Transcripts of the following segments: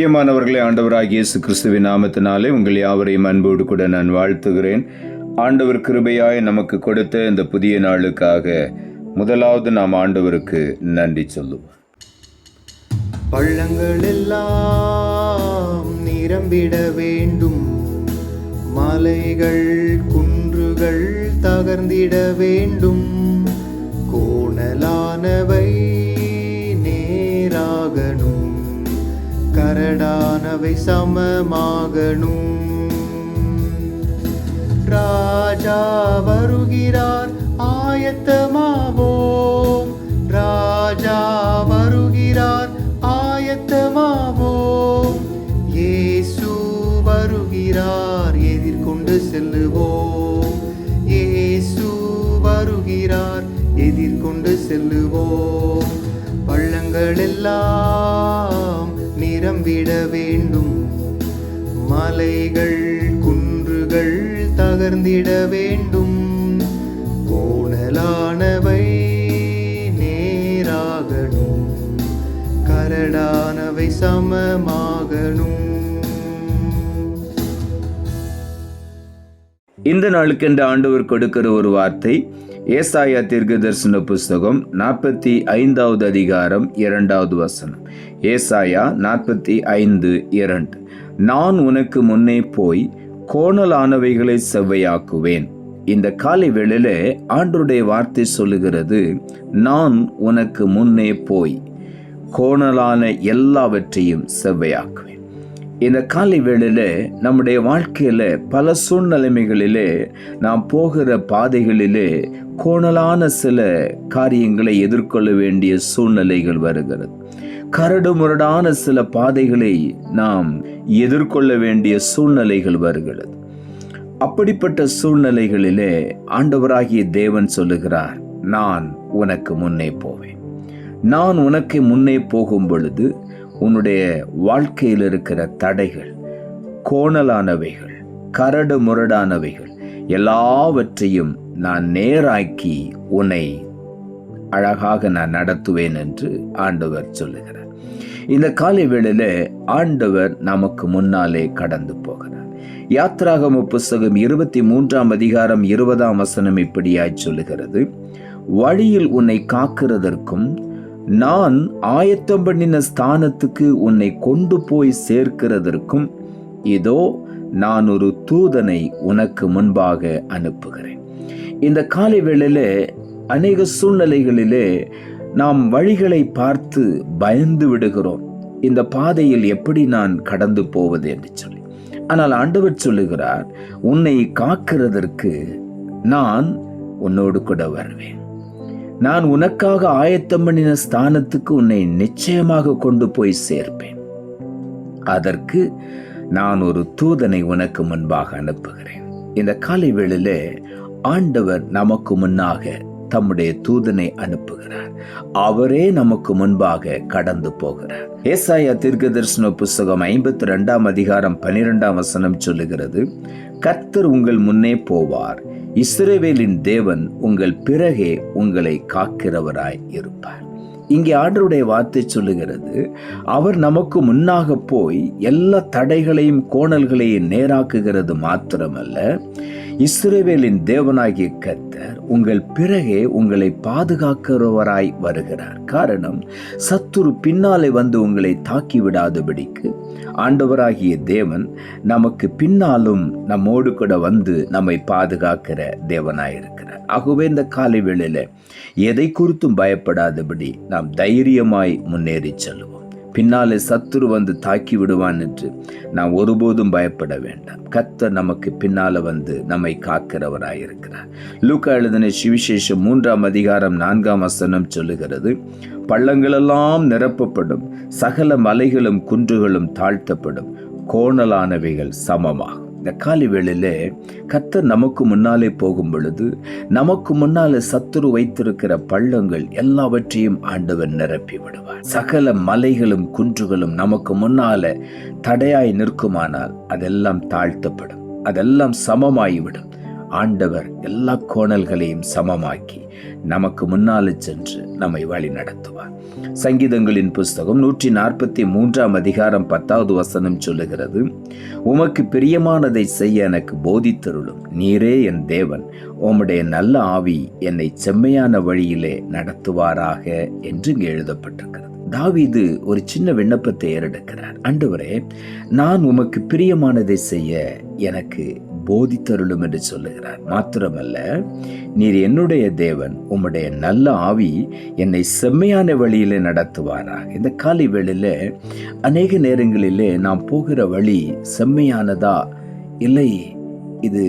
பிரியமானவர்களே, ஆண்டவராகிய இயேசு கிறிஸ்துவின் நாமத்தினாலே உங்கள் யாவரையும் அன்போடு கூட நான் வாழ்த்துகிறேன். ஆண்டவர் கிருபையாய் நமக்கு கொடுத்த இந்த புதிய நாளுக்காக முதலாவது நாம் ஆண்டவருக்கு நன்றி சொல்லுவோம். பள்ளங்கள் எல்லாம் நிரம்பிட வேண்டும், மலைகள் குன்றுகள் தகர்ந்திட வேண்டும், கோணலானவை நேராகணும், கரடானவை சமமாகணும். ராஜா வருகிறார், ஆயத்தமாவோம். ராஜா வருகிறார், ஆயத்தமாவோம். இயேசு வருகிறார், எதிர்கொண்டு செல்லுவோம். இயேசு வருகிறார், எதிர்கொண்டு செல்லுவோம். பள்ளங்கள் எல்லாம் நிரம்பிட வேண்டும், மலைகள் குன்றுகள் தகர்ந்திட வேண்டும், கோணலானவை நேராகணும், கரடானவை சமமாகணும். இந்த நாளுக்கென்று ஆண்டவர் கொடுக்கிற ஒரு வார்த்தை ஏசாயா தீர்க்கதரிசன புஸ்தகம் 45வது அதிகாரம் 2வது வசனம். ஏசாயா 45:2. நான் உனக்கு முன்னே போய் கோணலானவைகளை செவ்வையாக்குவேன். இந்த காலை வேளையில ஆண்டவருடைய வார்த்தை சொல்லுகிறது, நான் உனக்கு முன்னே போய் கோணலான எல்லாவற்றையும் செவ்வையாக்குவேன். இந்த காலை வேளையில நம்முடைய வாழ்க்கையில பல சூழ்நிலைமைகளிலே நாம் போகிற பாதைகளிலே கோணலான சில காரியங்களை எதிர்கொள்ள வேண்டிய சூழ்நிலைகள் வருகிறது. கரடு முரடான சில பாதைகளை நாம் எதிர்கொள்ள வேண்டிய சூழ்நிலைகள் வருகிறது. அப்படிப்பட்ட சூழ்நிலைகளிலே ஆண்டவராகிய தேவன் சொல்லுகிறார், நான் உனக்கு முன்னே போவேன். நான் உனக்கு முன்னே போகும் பொழுது உன்னுடைய வாழ்க்கையில் இருக்கிற தடைகள், கோணலானவைகள், கரடு முரடானவைகள் எல்லாவற்றையும் நான் நேராக்கி உன்னை அழகாக நான் நடத்துவேன் என்று ஆண்டவர் சொல்லுகிறார். இந்த காலை வேளையில ஆண்டவர் நமக்கு முன்னாலே கடந்து போகிறார். யாத்திராகம புஸ்தகம் 23ஆம் அதிகாரம் 20ஆம் வசனம் இப்படியாய் சொல்லுகிறது, வழியில் உன்னை காக்கிறதற்கும் நான் ஆயத்தம் பண்ணின ஸ்தானத்துக்கு உன்னை கொண்டு போய் சேர்க்கிறதற்கும் இதோ நான் ஒரு தூதனை உனக்கு முன்பாக அனுப்புகிறேன். இந்த காலை வேளையில அநேக சூழ்நிலைகளிலே நாம் வழிகளை பார்த்து பயந்து விடுகிறோம். இந்த பாதையில் எப்படி நான் கடந்து போவது என்று சொல்லி. ஆனால் ஆண்டவர் சொல்லுகிறார், உன்னை காக்கிறதற்கு நான் உன்னோடு கூட வருவேன். நான் உனக்காக ஆயத்தம் பண்ணின ஸ்தானத்துக்கு உன்னை நிச்சயமாக கொண்டு போய் சேர்ப்பேன். அதற்கு நான் ஒரு தூதனை உனக்கு முன்பாக அனுப்புகிறேன். இந்த காலை வேளையில ஆண்டவர் நமக்கு முன்னாக தம்முடைய தூதனை அனுப்புகிறார். அவரே நமக்கு முன்பாக கடந்து போகிறார். ஏசாயா தீர்க்கதரிசன புஸ்தகம் 52ஆம் அதிகாரம் 12ஆம் வசனம் சொல்லுகிறது, கர்த்தர் உங்கள் முன்னே போவார், இஸ்ரவேலின் தேவன் உங்கள் பிறகே உங்களை காக்கிறவராய் இருப்பார். இங்கே ஆண்டவருடைய வார்த்தை சொல்லுகிறது, அவர் நமக்கு முன்னாக போய் எல்லா தடைகளையும் கோணல்களையும் நேராக்குகிறது மாத்திரமல்ல, இஸ்ரவேலின் தேவனாகிய கர்த்தர் உங்கள் பிறகே உங்களை பாதுகாக்கிறவராய் வருகிறார். காரணம், சத்துரு பின்னாலே வந்து உங்களை தாக்கி விடாதபடிக்கு ஆண்டவராகிய தேவன் நமக்கு பின்னாலும் நம்மோடு கூட வந்து நம்மை பாதுகாக்கிற தேவனாயிருக்கிறார். ஆகவே இந்த காலை வேளையில எதை குறித்தும் பயப்படாதபடி நாம் தைரியமாய் முன்னேறி செல்வோம். பின்னாலே சத்துரு வந்து தாக்கி விடுவான் என்று நாம் ஒருபோதும் பயப்பட வேண்டாம். கர்த்தர் நமக்கு பின்னால வந்து நம்மை காக்கிறவராயிருக்கிறார். லூக்கா எழுதின சுவிசேஷம் 3ஆம் அதிகாரம் 4ஆம் வசனம் சொல்லுகிறது, பள்ளங்களெல்லாம் நிரப்பப்படும், சகல மலைகளும் குன்றுகளும் தாழ்த்தப்படும், கோணலானவைகள் சமமாகும். இந்த காலை வேளையிலே கர்த்தர் நமக்கு முன்னாலே போகும் பொழுது நமக்கு முன்னாலே சத்துரு வைத்திருக்கிற பள்ளங்கள் எல்லாவற்றையும் ஆண்டவர் நிரப்பி விடுவார். சகல மலைகளும் குன்றுகளும் நமக்கு முன்னாலே தடையாய் நிற்குமானால் அதெல்லாம் தாழ்த்தப்படும், அதெல்லாம் சமமாகிவிடும். ஆண்டவர் எல்லா கோணல்களையும் சமமாக்கி நமக்கு முன்னால சென்று நம்மை வழி நடத்துவார். சங்கீதங்களின் புஸ்தகம் 143 அதிகாரம் 10வது வசனம் சொல்லுகிறது, உமக்கு பிரியமானதை செய்ய எனக்கு போதித்தருளும், நீரே என் தேவன், உம்முடைய நல்ல ஆவி என்னை செம்மையான வழியிலே நடத்துவாராக என்று இங்கு எழுதப்பட்டிருக்கிறது. தாவீது ஒரு சின்ன விண்ணப்பத்தை ஏறெடுக்கிறார். ஆண்டவரே, நான் உமக்கு பிரியமானதை செய்ய எனக்கு போதித்தருளும் என்று சொல்லுகிறார். மாத்திரமல்ல, நீர் என்னுடைய தேவன், உம்முடைய நல்ல ஆவி என்னை செம்மையான வழியிலே நடத்துவாராக. இந்த காலை வேளையில அநேக நேரங்களிலே நாம் போகிற வழி செம்மையானதா இல்லை, இது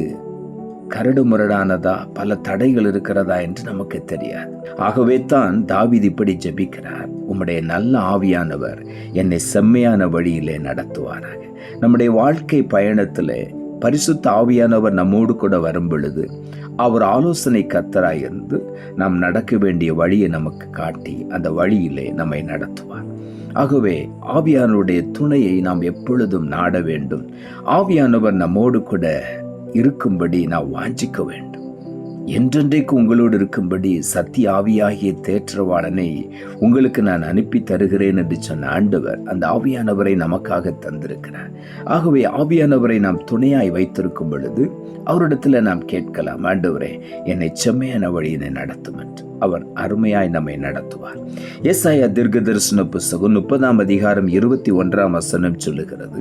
கரடு முரடானதா, பல தடைகள் இருக்கிறதா என்று நமக்கு தெரியாது. ஆகவே தான் தாவீது இப்படி ஜெபிக்கிறார், உம்முடைய நல்ல ஆவியானவர் என்னை செம்மையான வழியிலே நடத்துவாராக. நம்முடைய வாழ்க்கை பயணத்திலே பரிசுத்த ஆவியானவர் நம்மோடு கூட வரும் பொழுது அவர் ஆலோசனை கர்த்தராயிருந்து நாம் நடக்க வேண்டிய வழியை நமக்கு காட்டி அந்த வழியிலே நம்மை நடத்துவார். ஆகவே ஆவியானவருடைய துணையை நாம் எப்பொழுதும் நாட வேண்டும். ஆவியானவர் நம்மோடு கூட இருக்கும்படி நாம் வாஞ்சிக்க வேண்டும். என்றென்றைக்கு உங்களோடு இருக்கும்படி சத்திய ஆவியாகிய தேற்றவாளனை உங்களுக்கு நான் அனுப்பி தருகிறேன் என்று சொன்ன ஆண்டவர் அந்த ஆவியானவரை நமக்காக தந்திருக்கிறார். ஆகவே ஆவியானவரை நாம் துணையாய் வைத்திருக்கும் பொழுது அவரிடத்துல நாம் கேட்கலாம், ஆண்டவரே என்னை செம்மையான வழியினை நடத்தும் என்று. அவர் அருமையாய் நம்மை நடத்துவார். ஏசாயா தீர்க்கதரிசன புஸ்தகம் 30 அதிகாரம் 21 வசனம் சொல்லுகிறது,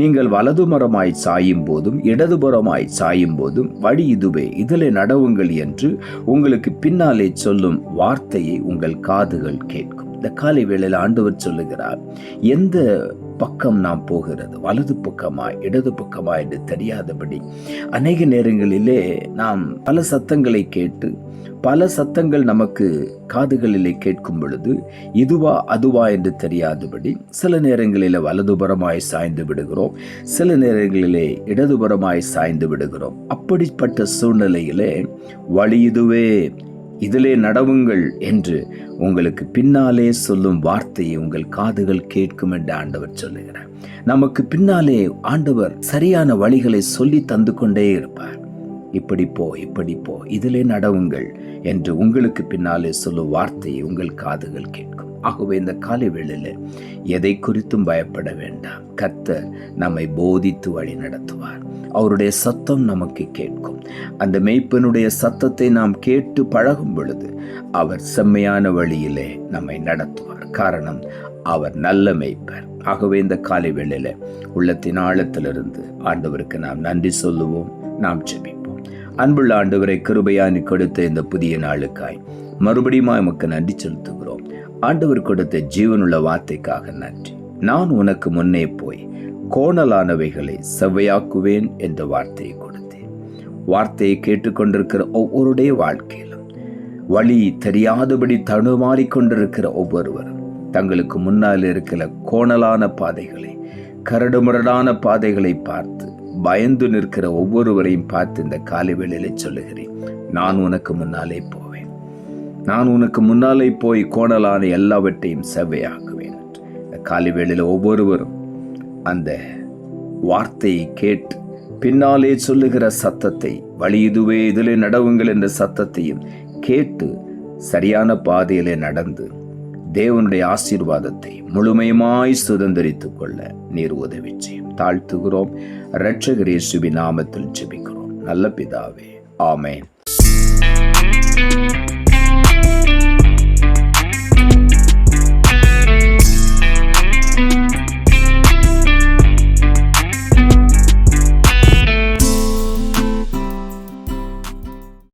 நீங்கள் வலதுபுறமாய் சாயும் போதும் இடதுபுறமாய் சாயும் போதும் வழி இதுவே, இதிலே நடவுங்கள் என்று உங்களுக்கு பின்னாலே சொல்லும் வார்த்தையை உங்கள் காதுகள் கேட்கும். இந்த காலை வேளையில் ஆண்டவர் சொல்லுகிறார், எந்த பக்கம் நாம் போகிறது, வலது பக்கமா இடது பக்கமா என்று தெரியாதபடி அநேக நேரங்களிலே நாம் பல சத்தங்களை கேட்டு பல சத்தங்கள் நமக்கு காதுகளிலே கேட்கும் பொழுது இதுவா அதுவா என்று தெரியாதபடி சில நேரங்களிலே வலதுபுறமாய் சாய்ந்து விடுகிறோம், சில நேரங்களிலே இடதுபுறமாய் சாய்ந்து விடுகிறோம். அப்படிப்பட்ட சூழ்நிலையிலே வழி இதுவே, இதிலே நடவுங்கள் என்று உங்களுக்கு பின்னாலே சொல்லும் வார்த்தையை உங்கள் காதுகள் கேட்கும் என்று ஆண்டவர் சொல்லுகிறார். நமக்கு பின்னாலே ஆண்டவர் சரியான வழிகளை சொல்லி தந்து கொண்டே இருப்பார். இப்படி போ, இப்படி போ, இதிலே நடவுங்கள் என்று உங்களுக்கு பின்னாலே சொல்லும் வார்த்தையை உங்கள் காதுகள் கேட்கும். ஆகவே இந்த காலை வேளையில எதை குறித்தும் பயப்பட வேண்டாம். கர்த்தர் நம்மை போதித்து வழி நடத்துவார். அவருடைய சத்தம் நமக்கு கேட்கும். அந்த மேய்ப்பனுடைய சத்தத்தை நாம் கேட்டு பழகும் பொழுது அவர் செம்மையான வழியிலே நம்மை நடத்துவார். காரணம், அவர் நல்ல மேய்ப்பர். ஆகவே இந்த காலை வேளையில உள்ளத்தின் ஆழத்திலிருந்து ஆண்டவருக்கு நாம் நன்றி சொல்லுவோம். நாம் ஜெபிப்போம். அன்புள்ள ஆண்டவரை, கிருபையானி கொடுத்த இந்த புதிய நாளுக்காய் மறுபடியும் எமக்கு நன்றி செலுத்துகிறோம். ஆண்டவர் கொடுத்த ஜீவனுள்ள வார்த்தைக்காக நன்றி. நான் உனக்கு முன்னே போய் கோணலானவைகளை செவ்வையாக்குவேன் என்ற வார்த்தையை கொடுத்தேன். வார்த்தையை கேட்டுக்கொண்டிருக்கிற ஒவ்வொருடைய வாழ்க்கையிலும் வழி தெரியாதபடி தடுமாறிக்கொண்டிருக்கிற ஒவ்வொருவரும் தங்களுக்கு முன்னால் இருக்கிற கோணலான பாதைகளை, கரடுமுரடான பாதைகளை பார்த்து பயந்து நிற்கிற ஒவ்வொருவரையும் பார்த்து இந்த காலை வேளையிலே சொல்லுகிறேன், நான் உனக்கு முன்னாலே போவேன், நான் உனக்கு முன்னாலே போய் கோணலான எல்லாவற்றையும் செவ்வையாக்குவேன். இந்த காலை வேளையில ஒவ்வொருவரும் அந்த வார்த்தையை கேட்டு பின்னாலே சொல்லுகிற சத்தத்தை, வழி இதுவே இதிலே நடவுங்கள் என்ற சத்தத்தையும் கேட்டு சரியான பாதையிலே நடந்து தேவனுடைய ஆசீர்வாதத்தை முழுமையுமாய் சுதந்திரித்துக் கொள்ள நீர் உதவி செய்யும். தாழ்த்துகிறோம். இரட்சகர் இயேசுவின் நாமத்தில் ஜெபிக்கிறோம் நல்ல பிதாவே, ஆமென்.